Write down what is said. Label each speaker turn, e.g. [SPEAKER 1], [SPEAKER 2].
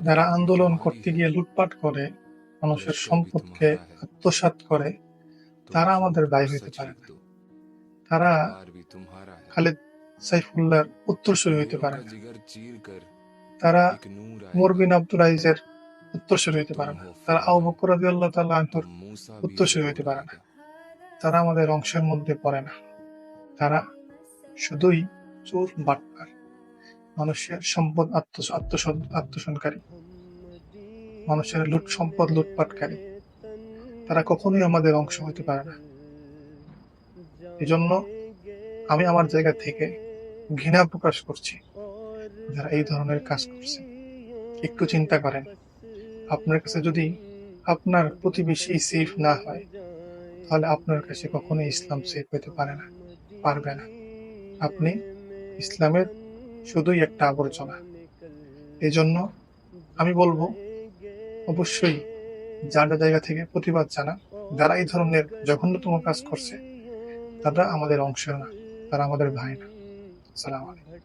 [SPEAKER 1] যারা আন্দোলন করতে গিয়ে লুটপাট করে, মানুষের সম্পদকে আত্মসাৎ করে, তারা আমাদের ভাই হইতে পারে না। তারা খালিদ সাইফুল্লাহর উত্তরসূরি হইতে পারে না। তারা উমর বিন আব্দুল আজিজের উত্তরসূরি হইতে পারে না। তারা আবু বকর রাদিয়াল্লাহু তাআলা আনহুর উত্তরসূরি হইতে পারে না। তারা আমাদের অংশের মধ্যে পড়ে না। তারা শুধুই চোর বাটপার, মানুষের সম্পদ আত্মসাৎকারী, মানুষের সম্পদ লুটপাটকারী। তারা কখনোই আমাদের অংশ হতে পারে না। এজন্য আমি আমার জায়গা থেকে ঘৃণা প্রকাশ করছি যারা এই ধরনের কাজ করছে। একটু চিন্তা করেন, আপনার কাছে যদি আপনার প্রতিবেশী সেফ না হয়, তাহলে আপনার কাছে কখনোই ইসলাম সেফ হতে পারবে না। আপনি ইসলামের শুধুই একটা আবর্জনা। এই জন্য আমি বলবো, অবশ্যই যার জায়গা থেকে প্রতিবাদ জানা, যারা এই ধরনের জঘন্যতম কাজ করছে, তারা আমাদের অংশ না, তারা আমাদের ভাই না। আসসালামু আলাইকুম।